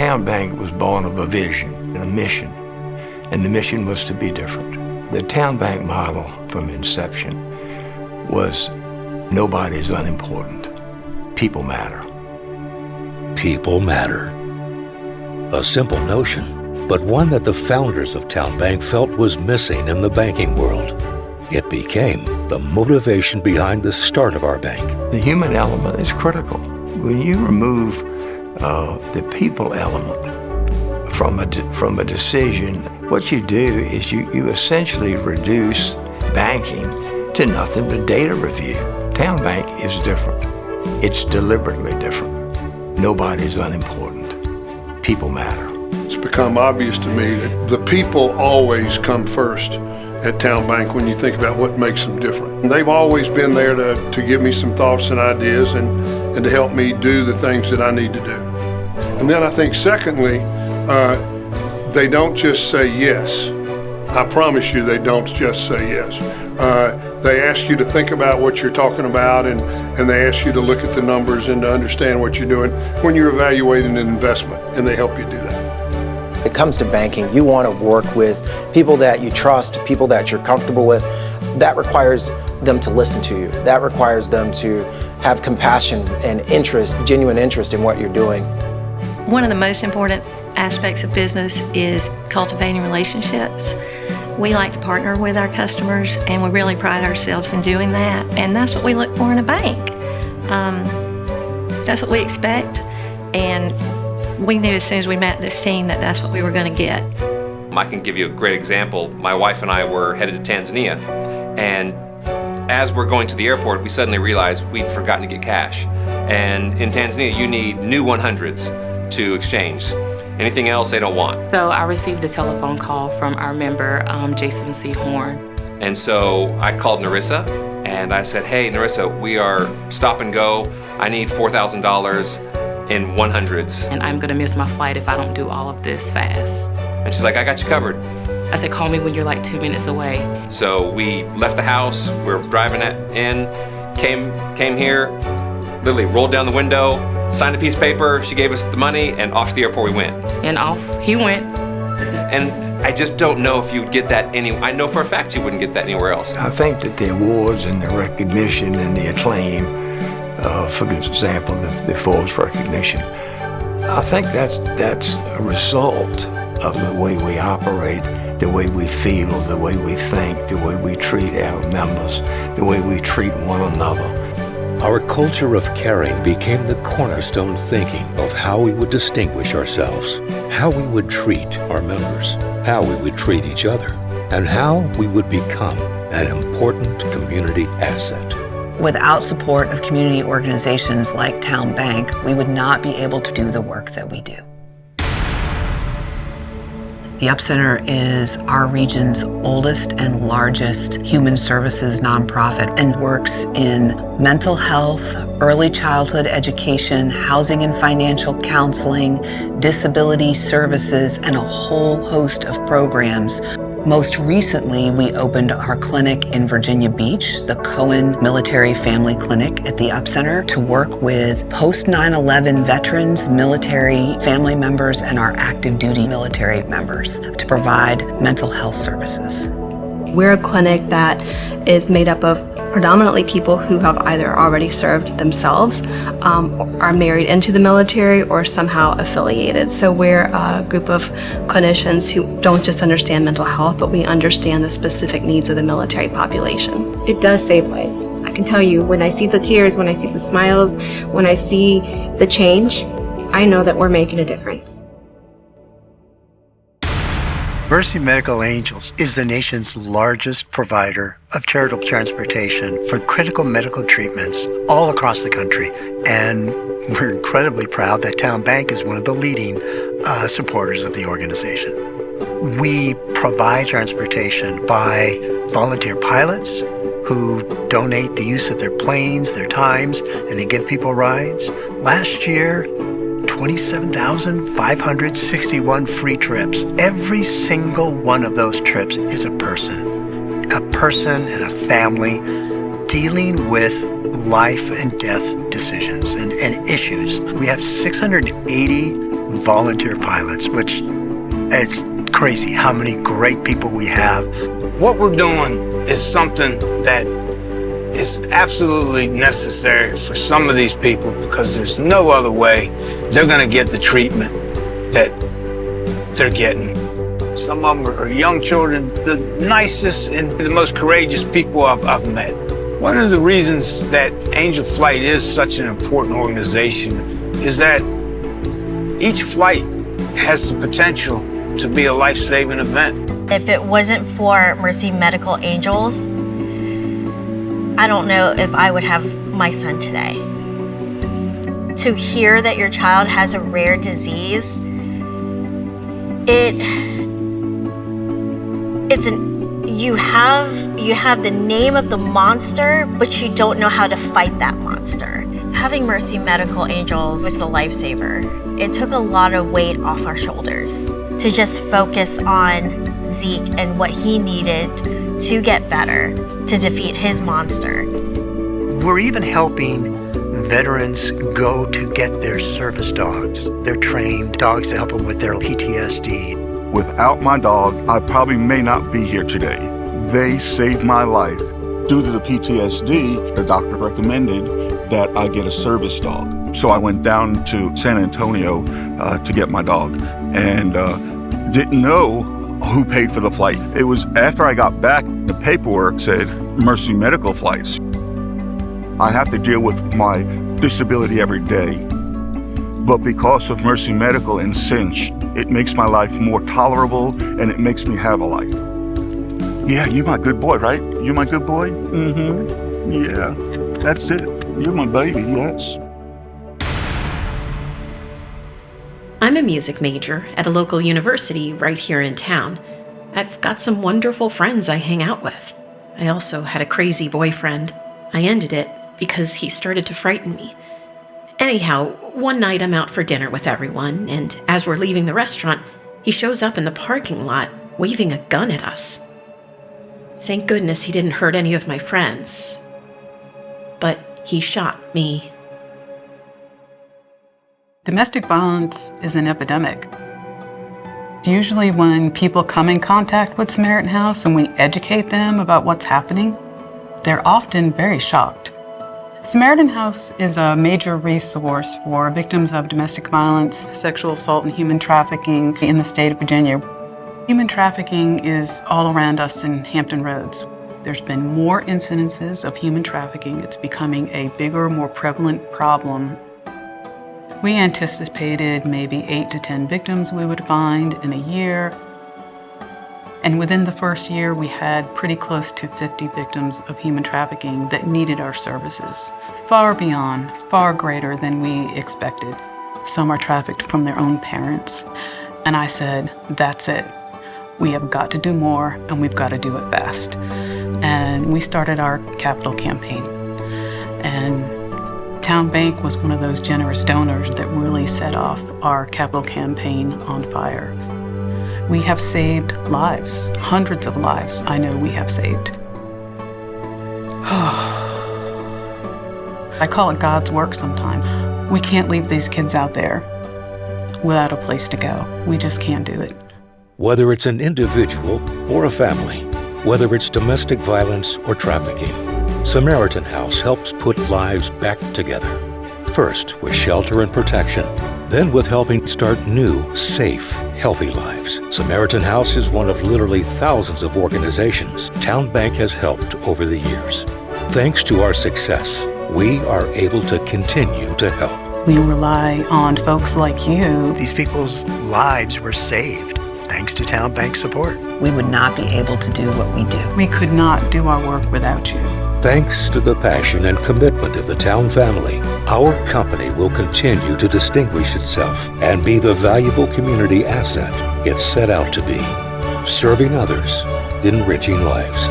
TowneBank was born of a vision and a mission, and the mission was to be different. The TowneBank model from inception was nobody's unimportant. People matter. People matter. A simple notion, but one that the founders of TowneBank felt was missing in the banking world. It became the motivation behind the start of our bank. The human element is critical. When you remove the people element from a decision, what you do is you essentially reduce banking to nothing but data review. TowneBank is different. It's deliberately different. Nobody's unimportant. People matter. It's become obvious to me that the people always come first at TowneBank when you think about what makes them different. They've always been there to give me some thoughts and ideas and to help me do the things that I need to do. And then I think secondly, they don't just say yes. I promise you they don't just say yes. They ask you to think about what you're talking about, and they ask you to look at the numbers and to understand what you're doing when you're evaluating an investment, and they help you do that. When it comes to banking, you want to work with people that you trust, people that you're comfortable with. That requires them to listen to you. That requires them to have compassion and interest, genuine interest in what you're doing. One of the most important aspects of business is cultivating relationships. We like to partner with our customers, and we really pride ourselves in doing that. And that's what we look for in a bank. That's what we expect. And we knew as soon as we met this team that that's what we were going to get. I can give you a great example. My wife and I were headed to Tanzania, and as we're going to the airport, we suddenly realized we'd forgotten to get cash. And in Tanzania, you need new 100s to exchange. Anything else they don't want. So I received a telephone call from our member, Jason C. Horn. And so I called Narissa, and I said, hey, Narissa, we are stop and go. I need $4,000 in 100s. And I'm gonna miss my flight if I don't do all of this fast. And she's like, I got you covered. I said, call me when you're like 2 minutes away. So we left the house, we were driving in, came here, literally rolled down the window, signed a piece of paper, she gave us the money, and off to the airport we went. And off he went. And I just don't know if you'd get that I know for a fact you wouldn't get that anywhere else. I think that the awards and the recognition and the acclaim, for example, the Forbes recognition, I think that's a result of the way we operate, the way we feel, the way we think, the way we treat our members, the way we treat one another. Our culture of caring became the cornerstone thinking of how we would distinguish ourselves, how we would treat our members, how we would treat each other, and how we would become an important community asset. Without support of community organizations like TowneBank, we would not be able to do the work that we do. The Up Center is our region's oldest and largest human services nonprofit and works in mental health, early childhood education, housing and financial counseling, disability services, and a whole host of programs. Most recently, we opened our clinic in Virginia Beach, the Cohen Military Family Clinic at the Up Center, to work with post 9/11 veterans, military family members, and our active duty military members to provide mental health services. We're a clinic that is made up of predominantly people who have either already served themselves, are married into the military, or somehow affiliated. So we're a group of clinicians who don't just understand mental health, but we understand the specific needs of the military population. It does save lives. I can tell you, when I see the tears, when I see the smiles, when I see the change, I know that we're making a difference. Mercy Medical Angels is the nation's largest provider of charitable transportation for critical medical treatments all across the country. And we're incredibly proud that TowneBank is one of the leading supporters of the organization. We provide transportation by volunteer pilots who donate the use of their planes, their times, and they give people rides. Last year, 27,561 free trips. Every single one of those trips is a person and a family dealing with life and death decisions and issues. We have 680 volunteer pilots, which it's crazy how many great people we have. What we're doing is something that is absolutely necessary for some of these people because there's no other way they're going to get the treatment that they're getting. Some of them are young children, the nicest and the most courageous people I've met. One of the reasons that Angel Flight is such an important organization is that each flight has the potential to be a life-saving event. If it wasn't for Mercy Medical Angels, I don't know if I would have my son today. To hear that your child has a rare disease, you have the name of the monster, but you don't know how to fight that monster. Having Mercy Medical Angels was a lifesaver. It took a lot of weight off our shoulders to just focus on Zeke and what he needed to get better, to defeat his monster. We're even helping veterans go to get their service dogs. They're trained dogs to help them with their PTSD. Without my dog, I probably may not be here today. They saved my life. Due to the PTSD, the doctor recommended that I get a service dog. So I went down to San Antonio to get my dog and didn't know who paid for the flight. It was after I got back, the paperwork said Mercy Medical Flights. I have to deal with my disability every day. But because of Mercy Medical and Cinch, it makes my life more tolerable and it makes me have a life. Yeah, you're my good boy, right? You're my good boy? Mm-hmm. Yeah, that's it. You're my baby, yes. I'm a music major at a local university right here in town. I've got some wonderful friends I hang out with. I also had a crazy boyfriend. I ended it because he started to frighten me. Anyhow, one night I'm out for dinner with everyone, and as we're leaving the restaurant, he shows up in the parking lot waving a gun at us. Thank goodness he didn't hurt any of my friends. But he shot me. Domestic violence is an epidemic. Usually when people come in contact with Samaritan House and we educate them about what's happening, they're often very shocked. Samaritan House is a major resource for victims of domestic violence, sexual assault, and human trafficking in the state of Virginia. Human trafficking is all around us in Hampton Roads. There's been more incidences of human trafficking. It's becoming a bigger, more prevalent problem. We anticipated maybe 8 to 10 victims we would find in a year. And within the first year, we had pretty close to 50 victims of human trafficking that needed our services. Far beyond, far greater than we expected. Some are trafficked from their own parents. And I said, that's it. We have got to do more, and we've got to do it fast. And we started our capital campaign. And TowneBank was one of those generous donors that really set off our capital campaign on fire. We have saved lives, hundreds of lives I know we have saved. I call it God's work sometimes. We can't leave these kids out there without a place to go. We just can't do it. Whether it's an individual or a family, whether it's domestic violence or trafficking, Samaritan House helps put lives back together. First with shelter and protection, then with helping start new, safe, healthy lives. Samaritan House is one of literally thousands of organizations TowneBank has helped over the years. Thanks to our success, we are able to continue to help. We rely on folks like you. These people's lives were saved thanks to TowneBank support. We would not be able to do what we do. We could not do our work without you. Thanks to the passion and commitment of the Town family, our company will continue to distinguish itself and be the valuable community asset it's set out to be, serving others, enriching lives.